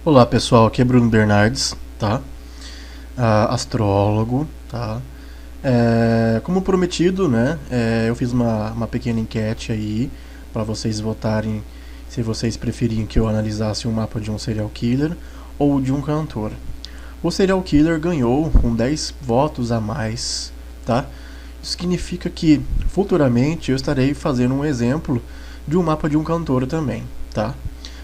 Olá pessoal, aqui é Bruno Bernardes, tá? Astrólogo, tá? Como prometido, né? Eu fiz uma pequena enquete aí para vocês votarem se vocês preferiam que eu analisasse um mapa de um serial killer ou de um cantor. O serial killer ganhou com 10 votos a mais, tá? Isso significa que futuramente eu estarei fazendo um exemplo de um mapa de um cantor também, tá?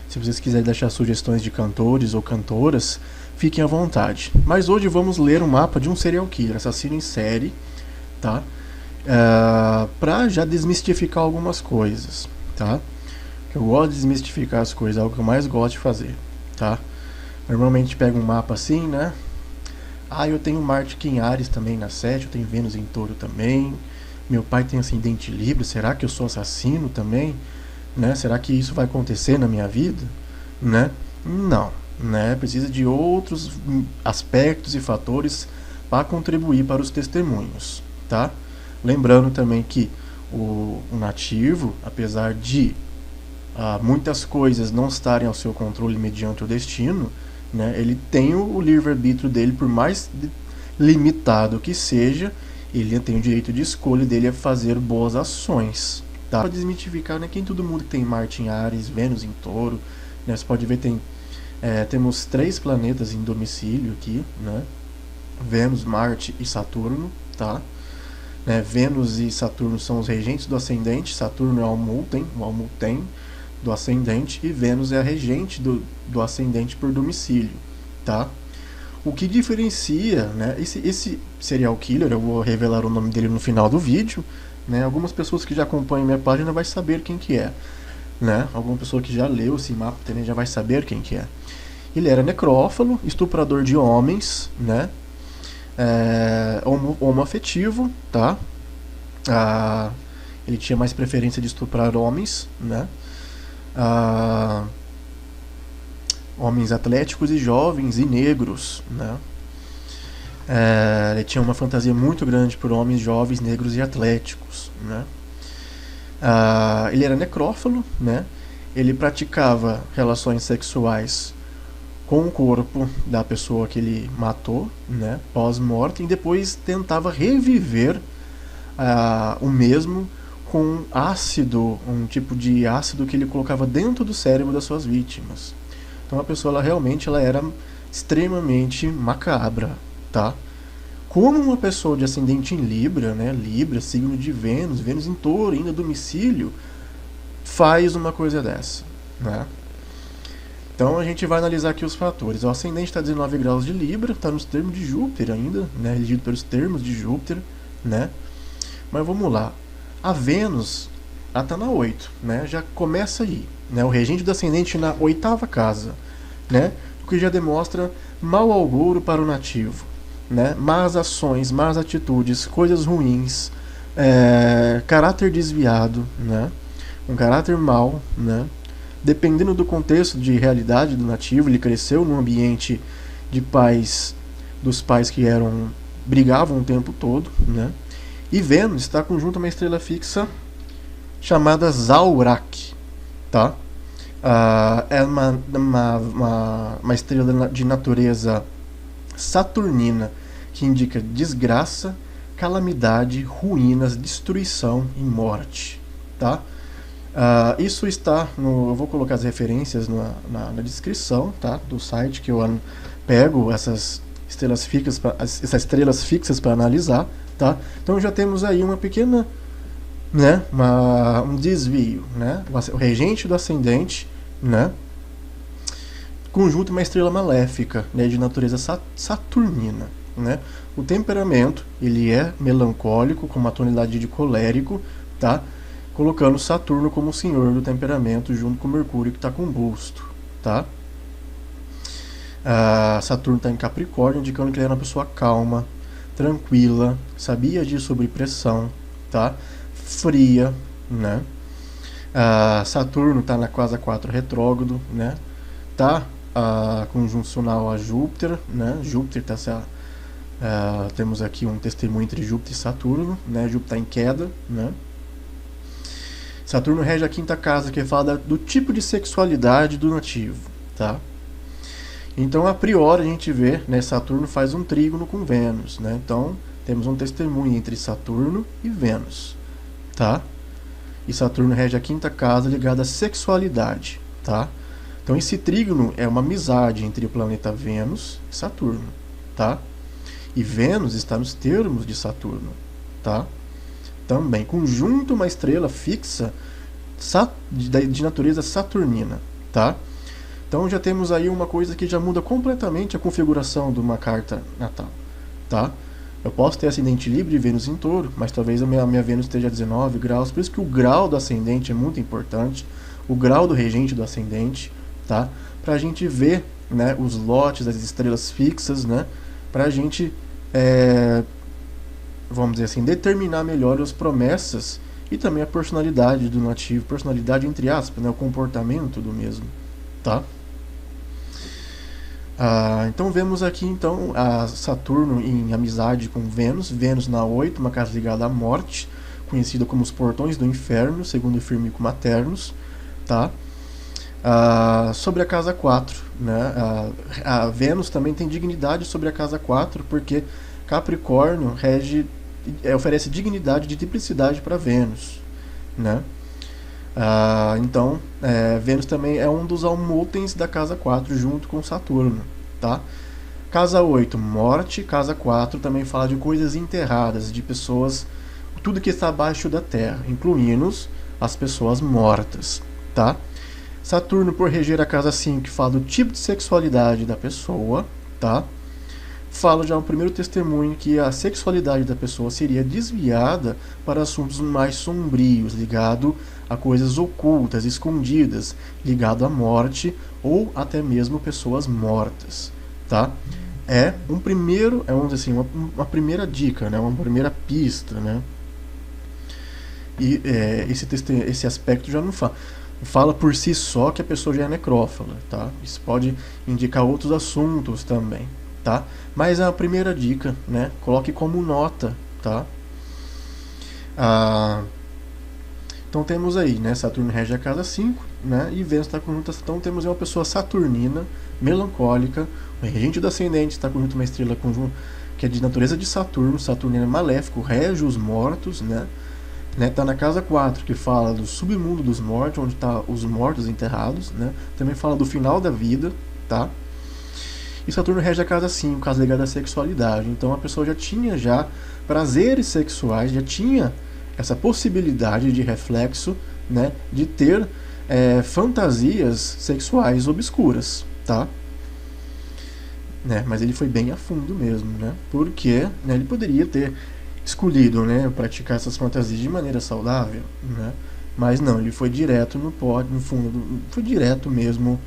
Se vocês quiserem deixar sugestões de cantores ou cantoras, fiquem à vontade. Mas hoje vamos ler um mapa de um serial killer, assassino em série, tá? Para já desmistificar algumas coisas, tá? Eu gosto de desmistificar as coisas, é algo que eu mais gosto de fazer, tá? Normalmente pega um mapa assim, né? Eu tenho Marte aqui em Ares também na 7, eu tenho Vênus em Touro também. Meu pai tem ascendente Libra, será que eu sou assassino também? Né? Será que isso vai acontecer na minha vida? Né? Não, né? Precisa de outros aspectos e fatores para contribuir para os testemunhos, tá? Lembrando também que o nativo, apesar de muitas coisas não estarem ao seu controle mediante o destino, né? Ele tem o livre-arbítrio dele, por mais limitado que seja, ele tem o direito de escolha dele a fazer boas ações. Tá? Para desmitificar, né, quem todo mundo que tem Marte em Ares, Vênus em Touro, né, você pode ver temos 3 planetas em domicílio aqui, né? Vênus, Marte e Saturno, tá? Né, Vênus e Saturno são os regentes do ascendente, Saturno é o Almuten do ascendente, e Vênus é a regente do ascendente por domicílio, tá? O que diferencia, né, esse serial killer, eu vou revelar o nome dele no final do vídeo, né, algumas pessoas que já acompanham minha página vai saber quem que é, né, alguma pessoa que já leu esse mapa também já vai saber quem que é. Ele era necrófalo, estuprador de homens, né, homoafetivo, tá? Ele tinha mais preferência de estuprar homens, né? Homens atléticos e jovens e negros, né? Ele tinha uma fantasia muito grande por homens jovens, negros e atléticos, né? Ele era necrófalo, né? Ele praticava relações sexuais com o corpo da pessoa que ele matou, né? Pós-morte, e depois tentava reviver o mesmo com ácido, um tipo de ácido que ele colocava dentro do cérebro das suas vítimas. Então a pessoa ela era extremamente macabra, tá? Como uma pessoa de ascendente em Libra, né? Libra, signo de Vênus, Vênus em Touro, ainda domicílio, faz uma coisa dessa, né? Então a gente vai analisar aqui os fatores. O ascendente está a 19 graus de Libra, está nos termos de Júpiter ainda, né? Regido pelos termos de Júpiter, né? Mas vamos lá. A Vênus, ela está na 8, né? Já começa aí, né? O regente do ascendente na 8ª casa, né? O que já demonstra mau auguro para o nativo, né? Más ações, más atitudes, coisas ruins, caráter desviado, né? Um caráter mau, né? Dependendo do contexto de realidade do nativo, ele cresceu num ambiente de dos pais que brigavam o tempo todo, né? E Vênus está conjunto a uma estrela fixa chamada Zaurak, tá? É uma estrela de natureza saturnina, que indica desgraça, calamidade, ruínas, destruição e morte, tá? Isso está eu vou colocar as referências na descrição, tá? Do site que eu pego essas estrelas fixas para analisar, tá? Então já temos aí uma pequena, né? Um desvio, né? O regente do ascendente, né? Conjunto uma estrela maléfica, né? De natureza saturnina, né? O temperamento, ele é melancólico, com uma tonalidade de colérico, tá? Colocando Saturno como o senhor do temperamento, junto com Mercúrio, que está com busto, tá? Saturno está em Capricórnio, indicando que ele era uma pessoa calma, tranquila, sabia agir sob pressão, tá? Fria, né? Saturno está na casa 4 retrógrado, né? Tá conjuncional a Júpiter, né? Júpiter está temos aqui um testemunho entre Júpiter e Saturno, né? Júpiter está em queda, né? Saturno rege a 5ª casa, que fala do tipo de sexualidade do nativo, tá? Então, a priori, a gente vê, né, Saturno faz um trígono com Vênus, né? Então, temos um testemunho entre Saturno e Vênus, tá? E Saturno rege a quinta casa ligada à sexualidade, tá? Então, esse trígono é uma amizade entre o planeta Vênus e Saturno, tá? E Vênus está nos termos de Saturno, tá? Também, conjunto uma estrela fixa de natureza saturnina, tá? Então já temos aí uma coisa que já muda completamente a configuração de uma carta natal, tá? Eu posso ter ascendente Libra e Vênus em Touro, mas talvez a minha Vênus esteja a 19 graus, por isso que o grau do ascendente é muito importante, o grau do regente do ascendente, tá? Para a gente ver, né, os lotes, as estrelas fixas, né? Para a gente, vamos dizer assim, determinar melhor as promessas e também a personalidade do nativo, personalidade entre aspas, né, o comportamento do mesmo, tá? Então vemos aqui então a Saturno em amizade com Vênus, Vênus na 8, uma casa ligada à morte, conhecida como os portões do inferno, segundo o Firmico Maternos, tá? Sobre a casa 4, né? A Vênus também tem dignidade sobre a casa 4, porque Capricórnio oferece dignidade de triplicidade para Vênus, né? Então, Vênus também é um dos almutens da casa 4 junto com Saturno, tá? Casa 8, morte. Casa 4 também fala de coisas enterradas, de pessoas, tudo que está abaixo da terra, incluindo as pessoas mortas, tá? Saturno, por reger a casa 5, que fala do tipo de sexualidade da pessoa, tá? Fala já no primeiro testemunho que a sexualidade da pessoa seria desviada para assuntos mais sombrios, ligado a coisas ocultas, escondidas, ligado à morte ou até mesmo pessoas mortas, tá? Vamos dizer assim, uma primeira dica, né? Uma primeira pista, né? E esse aspecto já não fala por si só que a pessoa já é necrófila, tá? Isso pode indicar outros assuntos também, tá? Mas a primeira dica, né? Coloque como nota, tá? Então temos aí, né? Saturno rege a casa 5, né? E Vênus está conjunto. Então temos uma pessoa saturnina, melancólica, o regente do ascendente está conjunto uma estrela que é de natureza de Saturno, Saturnino é maléfico, rege os mortos, né? Tá na casa 4, que fala do submundo dos mortos, onde estão os mortos enterrados, né? Também fala do final da vida, tá? E Saturno rege a casa 5, casa ligada à sexualidade. Então a pessoa já tinha prazeres sexuais, já tinha essa possibilidade de reflexo, né? De ter fantasias sexuais obscuras, tá? Né? Mas ele foi bem a fundo mesmo, né? Porque, né, ele poderia ter escolhido, né, praticar essas fantasias de maneira saudável, né? Mas não, ele foi direto no fundo, foi direto mesmo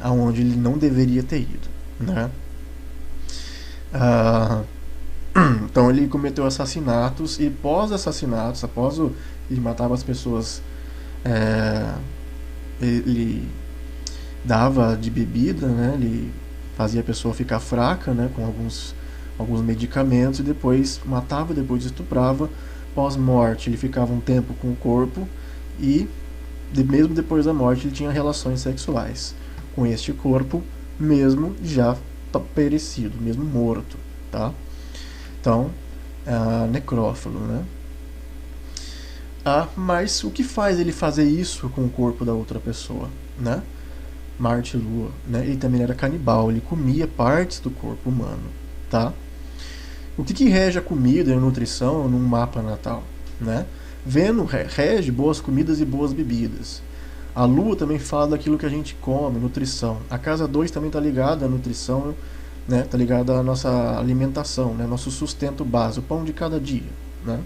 aonde ele não deveria ter ido, né? Então ele cometeu assassinatos e pós-assassinatos, ele matava as pessoas, ele dava de bebida, né? Ele fazia a pessoa ficar fraca, né, com alguns medicamentos, e depois matava, depois estuprava. Pós-morte ele ficava um tempo com o corpo e mesmo depois da morte ele tinha relações sexuais com este corpo, mesmo já perecido, mesmo morto, tá? Então, necrófilo, né? Mas o que faz ele fazer isso com o corpo da outra pessoa, né? Marte e Lua, né? Ele também era canibal, ele comia partes do corpo humano, tá? O que rege a comida e a nutrição num mapa natal, né? Vênus rege boas comidas e boas bebidas. A Lua também fala daquilo que a gente come, nutrição. A casa 2 também está ligada à nutrição, né? Está ligada à nossa alimentação, né? Nosso sustento básico, o pão de cada dia, né?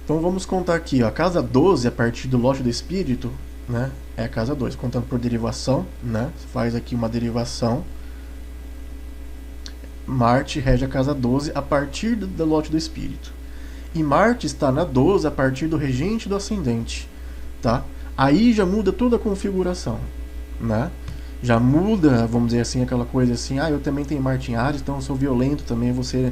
Então vamos contar aqui, ó, a casa 12, a partir do lote do espírito, né? É a casa 2, contando por derivação, né? Faz aqui uma derivação. Marte rege a casa 12 a partir do lote do espírito. E Marte está na 12 a partir do regente do ascendente, tá? Aí já muda toda a configuração, né? Já muda, vamos dizer assim, aquela coisa assim, eu também tenho Marte em Áries, então eu sou violento também, você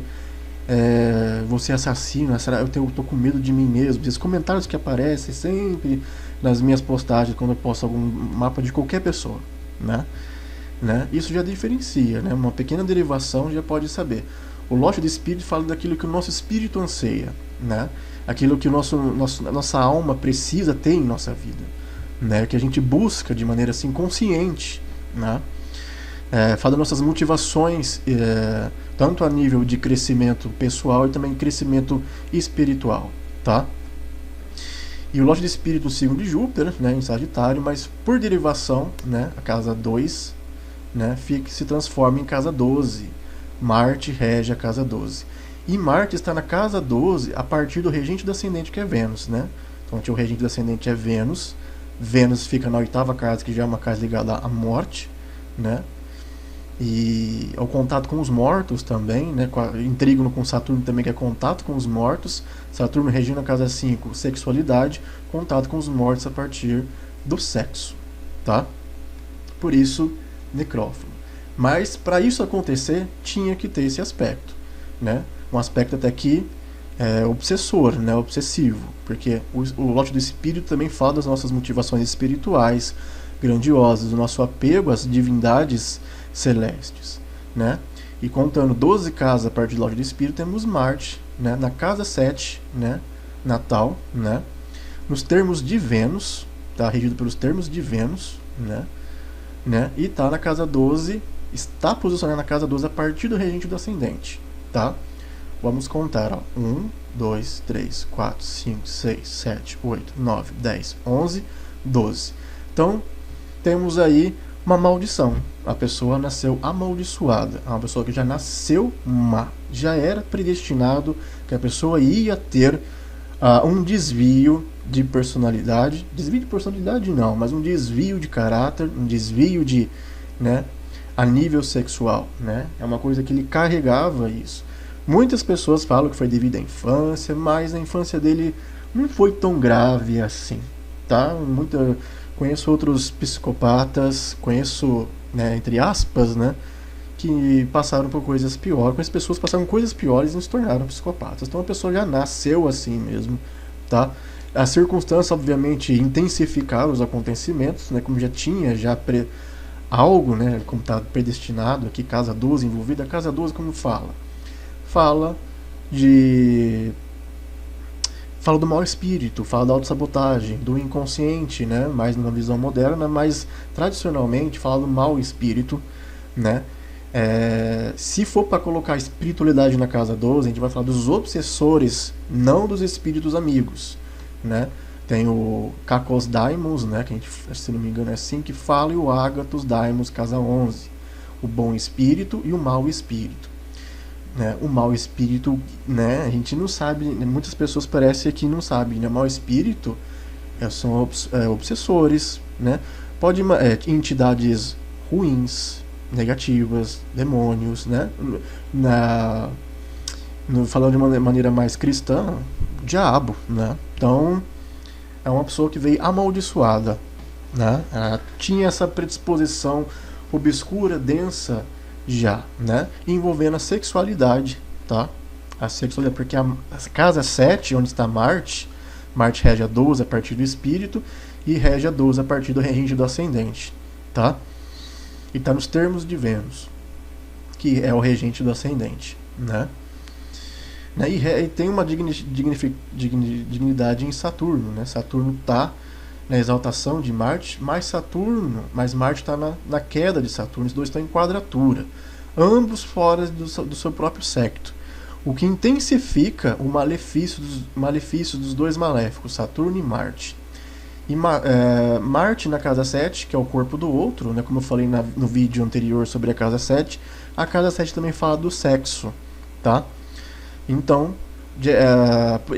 assassino, eu tô com medo de mim mesmo. Esses comentários que aparecem sempre nas minhas postagens quando eu posto algum mapa de qualquer pessoa, né? Isso já diferencia, né? Uma pequena derivação já pode saber. O lote de espírito fala daquilo que o nosso espírito anseia, né? Aquilo que nossa alma precisa ter em nossa vida, né? Que a gente busca de maneira assim consciente, né? Fala das nossas motivações, tanto a nível de crescimento pessoal e também crescimento espiritual, tá? E o lote de espírito signo de Júpiter, né, em Sagitário, mas por derivação, né, a casa 2, né, se transforma em casa 12. Marte rege a casa 12. E Marte está na casa 12 a partir do regente do ascendente, que é Vênus, né? Então, o regente do ascendente é Vênus. Vênus fica na 8ª casa, que já é uma casa ligada à morte, né? E ao contato com os mortos também, né? Em trígono com Saturno também, que é contato com os mortos. Saturno regindo a casa 5, sexualidade, contato com os mortos a partir do sexo, tá? Por isso, necrófilo. Mas para isso acontecer, tinha que ter esse aspecto, né? Um aspecto até que obsessor, né? Obsessivo, porque o lote do espírito também fala das nossas motivações espirituais grandiosas, do nosso apego às divindades celestes, né? E contando 12 casas a partir do lote do espírito, temos Marte, né? Na casa 7, né? Natal, né? Nos termos de Vênus, tá? Regido pelos termos de Vênus, né? E está na casa 12, está posicionado na casa 12 a partir do regente do ascendente, tá? Vamos contar, ó. 1, 2, 3, 4, 5, 6, 7, 8, 9, 10, 11, 12. Então, temos aí uma maldição. A pessoa nasceu amaldiçoada. É uma pessoa que já nasceu má. Já era predestinado que a pessoa ia ter um desvio de personalidade. Desvio de personalidade não, mas um desvio de caráter, um desvio de, né, a nível sexual, né? É uma coisa que ele carregava isso. Muitas pessoas falam que foi devido à infância, mas a infância dele não foi tão grave assim, tá? Conheço outros psicopatas, conheço, né, entre aspas, né, que passaram por coisas piores, mas pessoas passaram coisas piores e não se tornaram psicopatas. Então a pessoa já nasceu assim mesmo, tá? As circunstâncias, obviamente, intensificaram os acontecimentos, né, como já tinha algo, né, como está predestinado aqui, casa 12 envolvida. A casa 12, como fala? Fala do mau espírito, fala da autossabotagem, do inconsciente, né? Mais numa visão moderna, mas tradicionalmente fala do mau espírito, né? Se for para colocar espiritualidade na casa 12, a gente vai falar dos obsessores, não dos espíritos amigos, né? Tem o Kakos Daimons, né? Que a gente, se não me engano, é assim que fala, e o Agathos Daimons, casa 11. O bom espírito e o mau espírito. Né, o mau espírito, né, a gente não sabe, muitas pessoas parecem que não sabem, né, mau espírito são obsessores, né, entidades ruins, negativas, demônios, né, falando de uma maneira mais cristã, diabo, né, então é uma pessoa que veio amaldiçoada, né, tinha essa predisposição obscura, densa, já, né? Envolvendo a sexualidade, tá? A sexualidade, porque a casa 7, onde está Marte rege a 12 a partir do espírito e rege a 12 a partir do regente do ascendente, tá? E está nos termos de Vênus, que é o regente do ascendente, né? E tem uma dignidade em Saturno, né? Saturno está na exaltação de Marte, mas Marte está na queda de Saturno. Os dois estão em quadratura, ambos fora do seu próprio secto, o que intensifica o malefício dos dois maléficos, Saturno e Marte. E Marte na casa 7, que é o corpo do outro, né, como eu falei no vídeo anterior sobre a casa 7, a casa 7 também fala do sexo, tá? Então,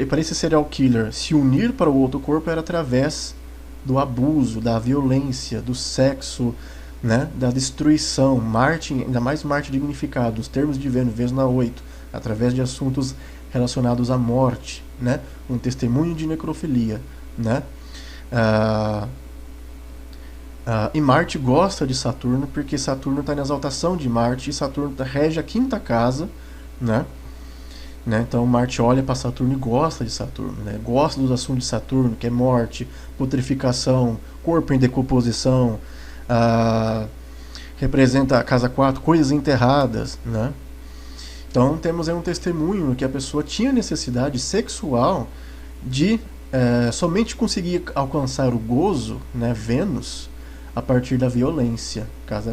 para esse serial killer se unir para o outro corpo era através do abuso, da violência, do sexo, né, da destruição. Marte, ainda mais Marte dignificado, os termos de Vênus na 8, através de assuntos relacionados à morte, né, um testemunho de necrofilia, né. E Marte gosta de Saturno, porque Saturno está na exaltação de Marte, e Saturno rege a 5ª casa, né. Então Marte olha para Saturno e gosta de Saturno, né? Gosta dos assuntos de Saturno, que é morte, putrificação, corpo em decomposição, Ah, representa a casa 4, coisas enterradas, né? Então temos aí um testemunho que a pessoa tinha necessidade sexual de somente conseguir alcançar o gozo, né, Vênus, a partir da violência, casa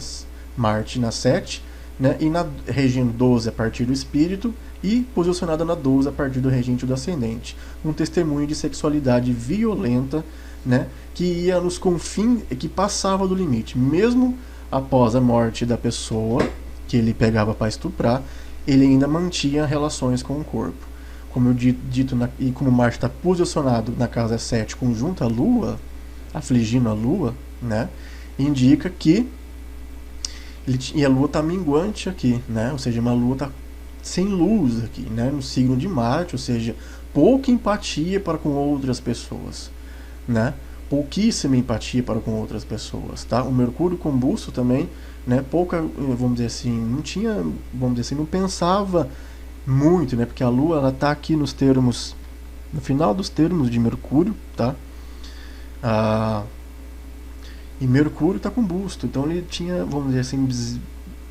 Marte na 7, né, e na regente 12 a partir do espírito, e posicionada na 12 a partir do regente do ascendente. Um testemunho de sexualidade violenta, né, que ia nos confins, que passava do limite. Mesmo após a morte da pessoa que ele pegava para estuprar, ele ainda mantinha relações com o corpo. Como eu dito, e como Marte está posicionado na casa 7 conjunto à Lua, afligindo a Lua, né, indica que e a Lua está minguante aqui, né, ou seja, uma Lua está sem luz aqui, né, no signo de Marte, ou seja, pouca empatia para com outras pessoas, né, pouquíssima empatia para com outras pessoas, tá? O Mercúrio combusto também, né, pouca, vamos dizer assim, não tinha, vamos dizer assim, não pensava muito, né, porque a Lua ela tá aqui nos termos, no final dos termos de Mercúrio, tá? E Mercúrio está combusto, então ele tinha, vamos dizer assim,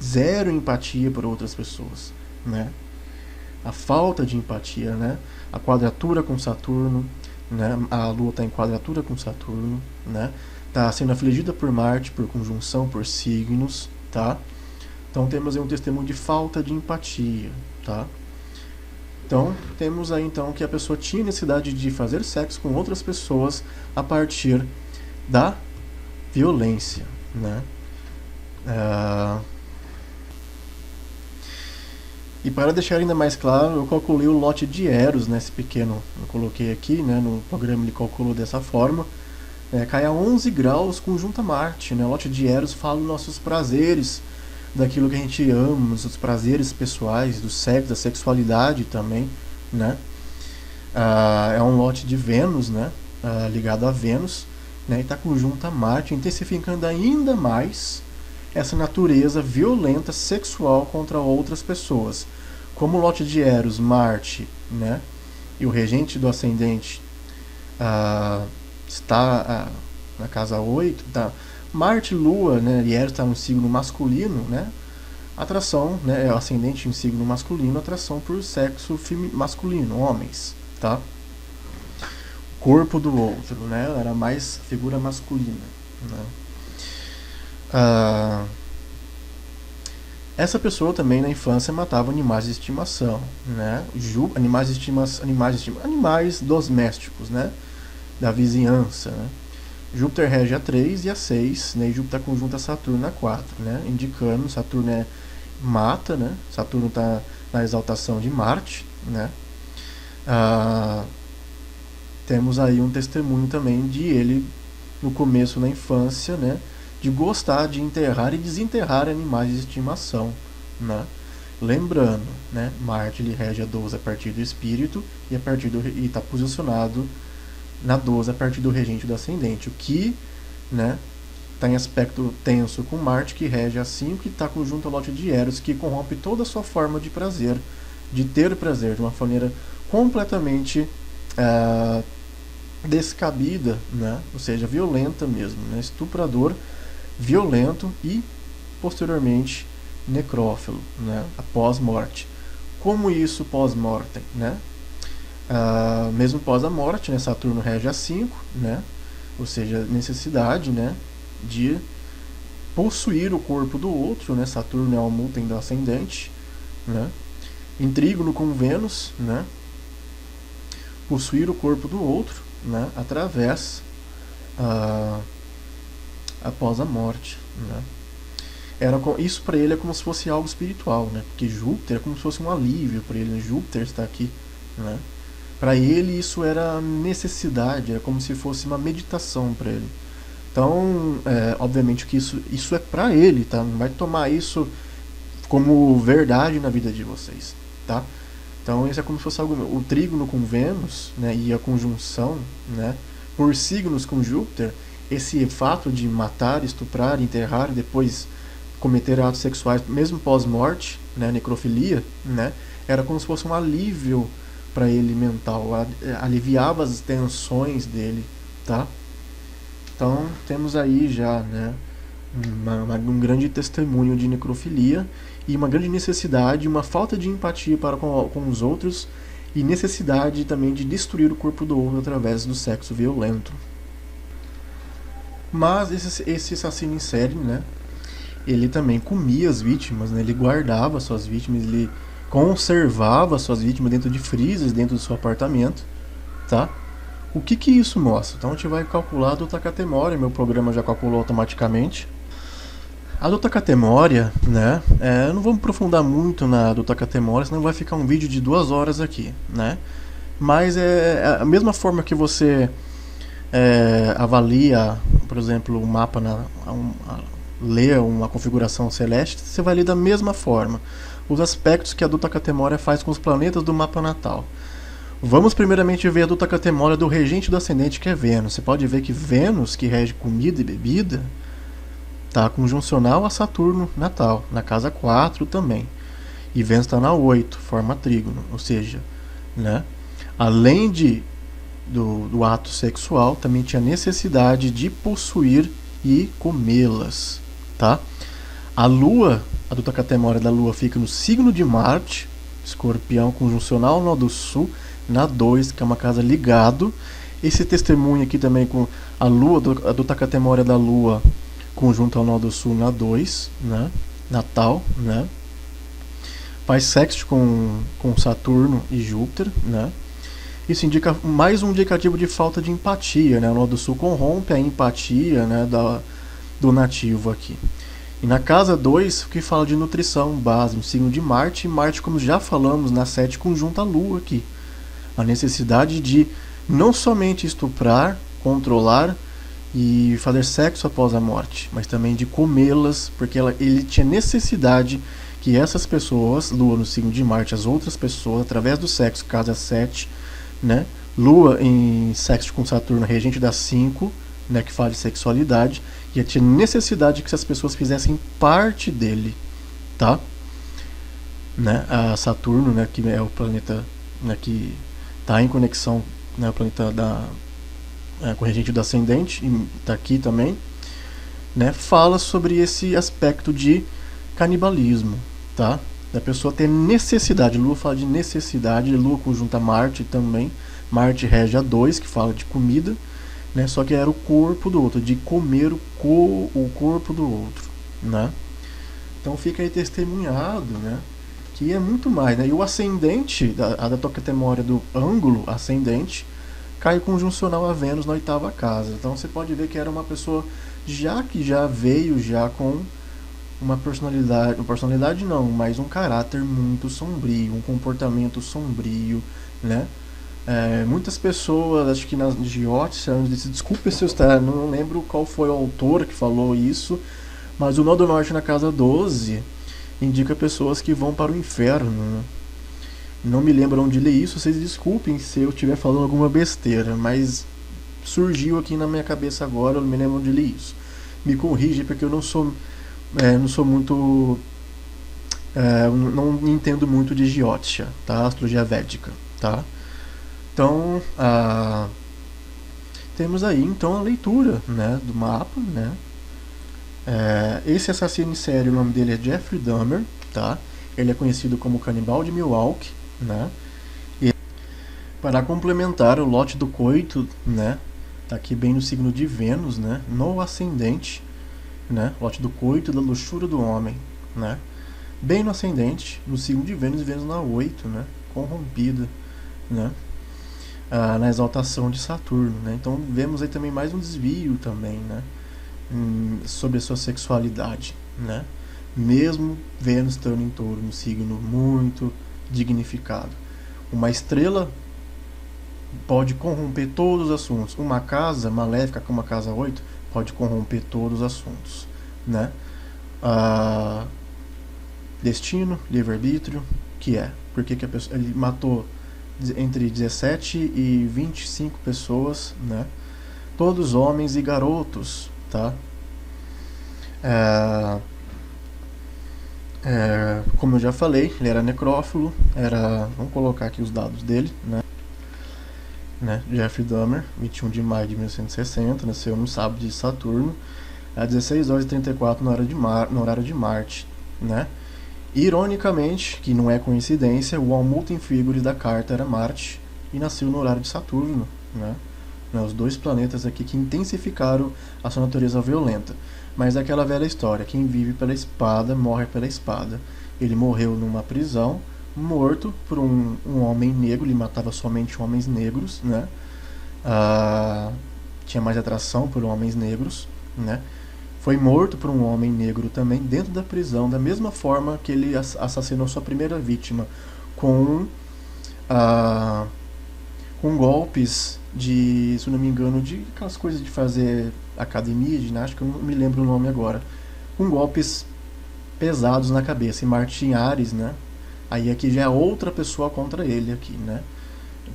zero empatia por outras pessoas, né? A falta de empatia, né? A quadratura com Saturno, né? A Lua está em quadratura com Saturno, né? Está sendo afligida por Marte, por conjunção, por signos, tá? Então temos aí um testemunho de falta de empatia, tá? Então temos aí então que a pessoa tinha necessidade de fazer sexo com outras pessoas a partir da violência, né? E para deixar ainda mais claro, eu calculei o lote de Eros nesse pequeno, eu coloquei aqui, né, no programa ele calculou dessa forma, cai a 11 graus conjunto a Marte, né? O lote de Eros fala dos nossos prazeres, daquilo que a gente ama, os prazeres pessoais, do sexo, da sexualidade também, né? É um lote de Vênus, né? Ligado a Vênus, né? E está conjunto a Marte, intensificando ainda mais essa natureza violenta sexual contra outras pessoas. Como o lote de Eros, Marte, né? E o regente do ascendente está na casa 8, tá? Marte, Lua, né, e Eros está no signo masculino, né? Atração, né, é o ascendente em signo masculino, atração por sexo masculino, homens, tá? Corpo do outro, né? Era mais figura masculina, né? Essa pessoa também na infância matava animais de estimação, né? Animais domésticos, né? Da vizinhança, né? Júpiter rege a 3 e a 6, né? E Júpiter conjunta Saturno na 4, né? Indicando, Saturno mata, né? Saturno está na exaltação de Marte, né? Temos aí um testemunho também de ele, no começo da infância, né? De gostar de enterrar e desenterrar animais de estimação, né? Lembrando, né? Marte ele rege a 12 a partir do espírito e está posicionado na 12 a partir do regente do ascendente, o que, né, está em aspecto tenso com Marte, que rege a 5 e está conjunto ao lote de Eros, que corrompe toda a sua forma de prazer, de ter prazer, de uma maneira completamente descabida, né, ou seja, violenta mesmo, né, estuprador, violento e, posteriormente, necrófilo, né, após morte. Como isso pós-mortem, né? Mesmo após a morte, né, Saturno rege a 5, né, ou seja, necessidade, né, de possuir o corpo do outro, né, Saturno é o múltiplo do ascendente, né, em trígono com Vênus, né, possuir o corpo do outro, né, através após a morte, né. Isso para ele é como se fosse algo espiritual, né, porque Júpiter é como se fosse um alívio para ele, né, Júpiter está aqui, né. Para ele isso era necessidade, era como se fosse uma meditação para ele. Então, obviamente que isso é para ele, tá? Não vai tomar isso como verdade na vida de vocês, tá? Então, isso é como se fosse algo, o trígono com Vênus, né, e a conjunção, né, por signos com Júpiter, esse fato de matar, estuprar, enterrar e depois cometer atos sexuais, mesmo pós-morte, né, necrofilia, né, era como se fosse um alívio para ele mental, aliviava as tensões dele, tá? Então temos aí já, né, Um grande testemunho de necrofilia e uma grande necessidade, uma falta de empatia para com os outros e necessidade também de destruir o corpo do outro através do sexo violento. Mas esse assassino em série, né, ele também comia as vítimas, né, ele guardava suas vítimas, ele conservava suas vítimas dentro de freezers, dentro do seu apartamento, tá? O que isso mostra? Então a gente vai calcular a Dota Catemória, meu programa já calculou automaticamente. A Dota Catemória, né, não vamos aprofundar muito na Dota Catemória, senão vai ficar um vídeo de 2 horas aqui, né? Mas é a mesma forma que você avalia, por exemplo, um mapa, lê uma configuração celeste, você vai ler da mesma forma os aspectos que a Dota Catemória faz com os planetas do mapa natal. Vamos primeiramente ver a Dota Catemória do regente do ascendente, que é Vênus. Você pode ver que Vênus, que rege comida e bebida, está conjuncional a Saturno natal, na casa 4 também. E Vênus está na 8, forma trígono, ou seja, né, além do ato sexual, também tinha necessidade de possuir e comê-las, tá? A Lua, a Dota Catemória da Lua fica no signo de Marte, Escorpião conjuncional nó do Sul, na 2, que é uma casa ligado. Esse testemunho aqui também com a Lua, a Dota Catemória da Lua conjunto ao nó do Sul na 2, né? Natal, né? Faz sexto com Saturno e Júpiter, né? Isso indica mais um indicativo de falta de empatia, né? O nó do Sul corrompe a empatia, né, do nativo aqui. E na casa 2, que fala de nutrição, base, no signo de Marte, e Marte, como já falamos, na 7 conjunta a Lua aqui. A necessidade de não somente estuprar, controlar e fazer sexo após a morte, mas também de comê-las, porque ele tinha necessidade que essas pessoas, Lua no signo de Marte, as outras pessoas, através do sexo, casa 7, né? Lua em sexto com Saturno, regente da 5, né, que fala de sexualidade, e ele tinha necessidade que essas pessoas fizessem parte dele, tá? Né? A Saturno, né, que é o planeta, né, que está em conexão, né, o planeta com o regente do ascendente, e está aqui também, né, fala sobre esse aspecto de canibalismo, tá? Da pessoa ter necessidade. Lua fala de necessidade, Lua conjunta Marte também. Marte rege a 2, que fala de comida, né? Só que era o corpo do outro, de comer o corpo do outro, né? Então fica aí testemunhado, né, que é muito mais, né? E o ascendente, a da Dota Catemória do ângulo ascendente, cai conjuncional a Vênus na 8ª casa. Então você pode ver que era uma pessoa que já veio com uma personalidade não, mas um caráter muito sombrio, um comportamento sombrio, né? Muitas pessoas, acho que nas Giottia, desculpe se eu estar, não lembro qual foi o autor que falou isso, mas o nó do norte na casa 12 indica pessoas que vão para o inferno, né? Não me lembro onde li isso, vocês desculpem se eu estiver falando alguma besteira, mas surgiu aqui na minha cabeça agora, eu não me lembro onde li isso. Me corrige, porque eu não sou muito... não entendo muito de Giottia, tá? Astrologia védica, tá? Então, temos aí então a leitura, né, do mapa, né? Esse assassino em série, o nome dele é Jeffrey Dahmer, tá? Ele é conhecido como Canibal de Milwaukee, né? E para complementar, o lote do coito, né, tá aqui bem no signo de Vênus, né, no ascendente, né? Lote do coito, da luxúria do homem, né? Bem no ascendente, no signo de Vênus, Vênus na 8, né? Corrompida, né? Na exaltação de Saturno, né? Então vemos aí também mais um desvio também, né, sobre a sua sexualidade, né? Mesmo Vênus estando em Touro, um signo muito dignificado. Uma estrela pode corromper todos os assuntos. Uma casa maléfica como a casa 8 pode corromper todos os assuntos, né? Destino, livre-arbítrio, que é? Porque que ele matou entre 17 e 25 pessoas, né? Todos homens e garotos, tá? Como eu já falei, ele era necrófilo, vamos colocar aqui os dados dele, né? Jeffrey Dahmer, 21 de maio de 1960, nasceu no sábado de Saturno, às 16 horas e 34 no horário de Marte, né? Ironicamente, que não é coincidência, o Almutim Figures da carta era Marte e nasceu no horário de Saturno, né? Os dois planetas aqui que intensificaram a sua natureza violenta. Mas é aquela velha história, quem vive pela espada, morre pela espada. Ele morreu numa prisão, morto por um homem negro, ele matava somente homens negros, né? Tinha mais atração por homens negros, né? Foi morto por um homem negro também dentro da prisão, da mesma forma que ele assassinou sua primeira vítima, com, com golpes de, se não me engano, de aquelas coisas de fazer academia de ginástica, eu não me lembro o nome agora, com golpes pesados na cabeça. E Martin Ares, né? Aí aqui já é outra pessoa contra ele aqui, né?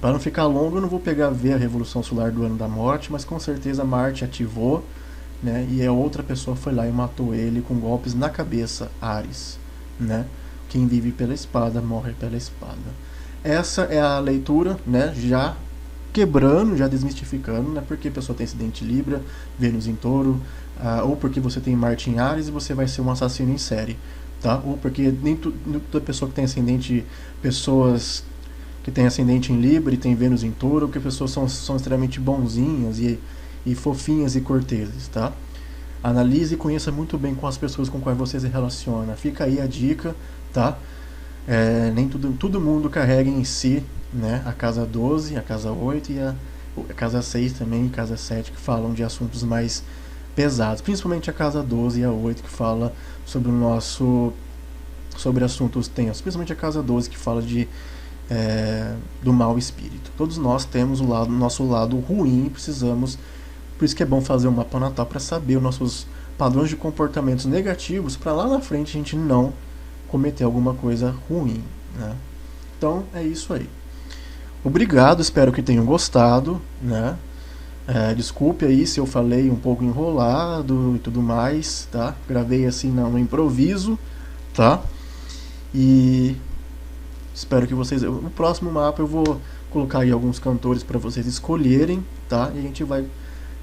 Para não ficar longo, eu não vou pegar ver a Revolução Solar do Ano da Morte, mas com certeza Marte ativou, né? E a outra pessoa foi lá e matou ele com golpes na cabeça, Ares, né? Quem vive pela espada morre pela espada. Essa é a leitura, né? Já quebrando, já desmistificando, né? Porque a pessoa tem acidente Libra, Vênus em Touro, ou porque você tem Marte em Ares e você vai ser um assassino em série, tá? Ou porque nem toda pessoa que tem ascendente, pessoas que tem ascendente em Libra e tem Vênus em Touro, porque pessoas são extremamente bonzinhas e fofinhas e corteses, tá? Analise e conheça muito bem com as pessoas com quais você se relaciona. Fica aí a dica, tá? Nem todo mundo carrega em si, né, a casa 12, a casa 8 e a casa 6 também, e casa 7, que falam de assuntos mais pesados, principalmente a casa 12 e a 8, que fala sobre sobre assuntos tensos, principalmente a casa 12, que fala do mau espírito. Todos nós temos nosso lado ruim, precisamos, por isso que é bom fazer um mapa natal para saber os nossos padrões de comportamentos negativos, para lá na frente a gente não cometer alguma coisa ruim, né? Então é isso aí. Obrigado, espero que tenham gostado, né? Desculpe aí se eu falei um pouco enrolado e tudo mais, tá? Gravei assim no improviso, tá? E espero que vocês... No próximo mapa eu vou colocar aí alguns cantores para vocês escolherem, tá? E a gente vai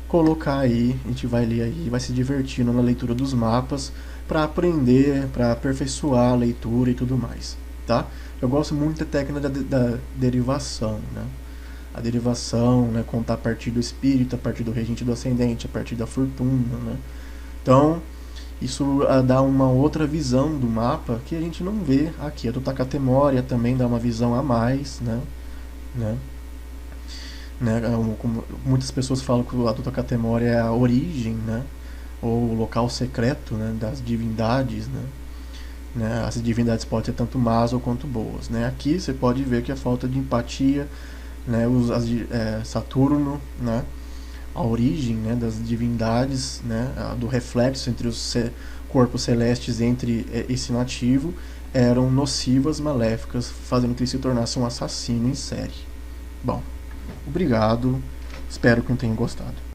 colocar aí, a gente vai ler aí, vai se divertindo na leitura dos mapas para aprender, para aperfeiçoar a leitura e tudo mais, tá? Eu gosto muito da técnica da derivação, né? A derivação, né? Contar a partir do espírito, a partir do regente do ascendente, a partir da fortuna, né? Então, isso dá uma outra visão do mapa que a gente não vê aqui. A do Takatemória também dá uma visão a mais, né? Como muitas pessoas falam que a do Takatemória é a origem, né? Ou o local secreto, né? Das divindades, né? As divindades podem ser tanto más ou quanto boas, né? Aqui você pode ver que a falta de empatia, né? Saturno, né? A origem, né, das divindades, né, do reflexo entre os corpos celestes entre esse nativo eram nocivas, maléficas, fazendo que ele se tornasse um assassino em série. Bom, obrigado, espero que tenham gostado.